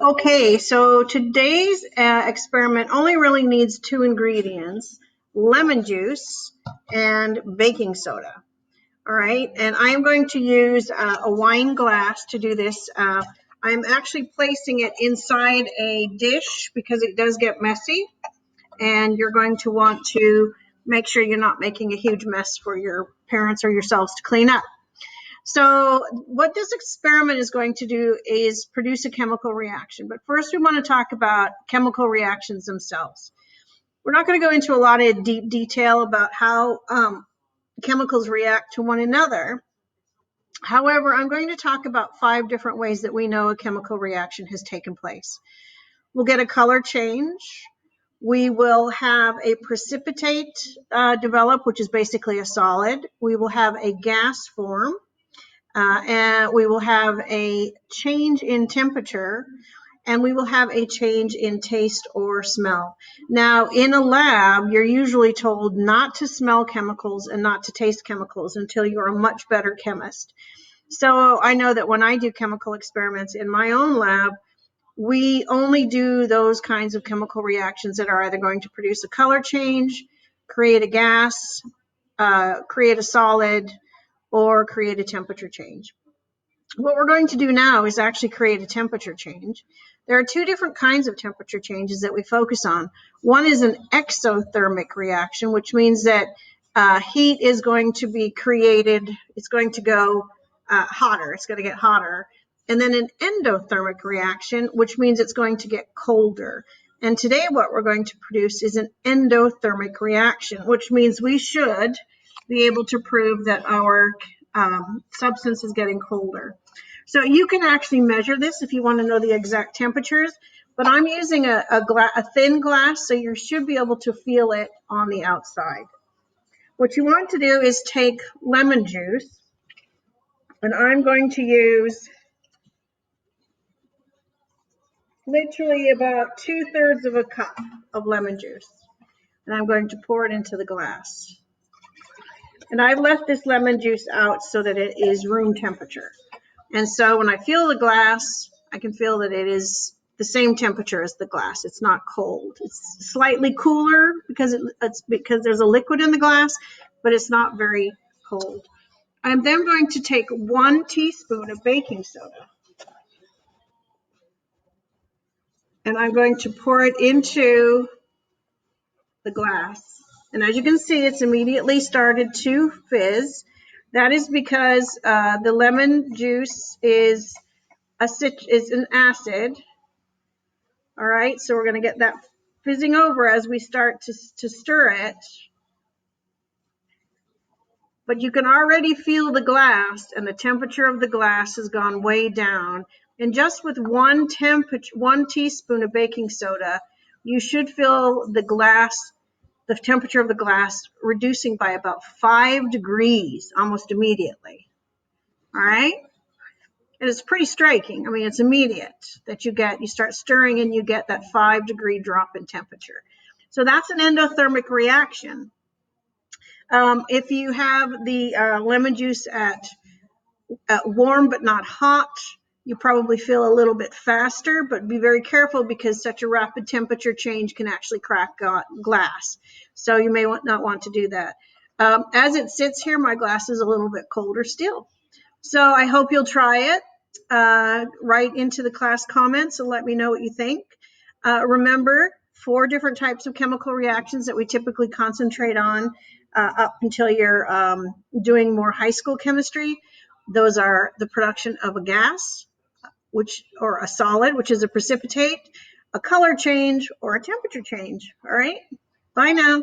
Okay, so today's experiment only really needs two ingredients, lemon juice and baking soda. All right, and I am going to use a wine glass to do this. I'm actually placing it inside a dish because it does get messy, and you're going to want to make sure you're not making a huge mess for your parents or yourselves to clean up. So what this experiment is going to do is produce a chemical reaction. But first we want to talk about chemical reactions themselves. We're not going to go into a lot of deep detail about how chemicals react to one another. However, I'm going to talk about 5 different ways that we know a chemical reaction has taken place. We'll get a color change. We will have a precipitate develop, which is basically a solid. We will have a gas form. And we will have a change in temperature, and we will have a change in taste or smell. Now, in a lab, you're usually told not to smell chemicals and not to taste chemicals until you're a much better chemist. So I know that when I do chemical experiments in my own lab, we only do those kinds of chemical reactions that are either going to produce a color change, create a gas, create a solid, or create a temperature change. What we're going to do now is actually create a temperature change. There are 2 different kinds of temperature changes that we focus on. One is an exothermic reaction, which means that heat is going to be created. It's going to go hotter. It's going to get hotter. And then an endothermic reaction, which means it's going to get colder. And today what we're going to produce is an endothermic reaction, which means we should be able to prove that our substance is getting colder. So you can actually measure this if you want to know the exact temperatures, but I'm using a thin glass, so you should be able to feel it on the outside. What you want to do is take lemon juice, and I'm going to use literally about 2/3 of a cup of lemon juice, and I'm going to pour it into the glass. And I've left this lemon juice out so that it is room temperature. And so when I feel the glass, I can feel that it is the same temperature as the glass. It's not cold. It's slightly cooler because it's because there's a liquid in the glass, but it's not very cold. I'm then going to take 1 teaspoon of baking soda, and I'm going to pour it into the glass. And as you can see, it's immediately started to fizz. That is because the lemon juice is an acid. All right, so we're going to get that fizzing over as we start to stir it. But you can already feel the glass, and the temperature of the glass has gone way down. And just with 1 teaspoon of baking soda, you should feel the temperature of the glass reducing by about 5 degrees almost immediately. All right? And it's pretty striking. I mean, it's immediate that you start stirring and you get that 5-degree drop in temperature. So that's an endothermic reaction. If you have the lemon juice at warm but not hot, you probably feel a little bit faster, but be very careful because such a rapid temperature change can actually crack glass. So you may not want to do that. As it sits here, my glass is a little bit colder still. So I hope you'll try it. Write into the class comments and let me know what you think. Remember, 4 different types of chemical reactions that we typically concentrate on up until you're doing more high school chemistry. Those are the production of a gas, or a solid, which is a precipitate, a color change, or a temperature change. All right, bye now.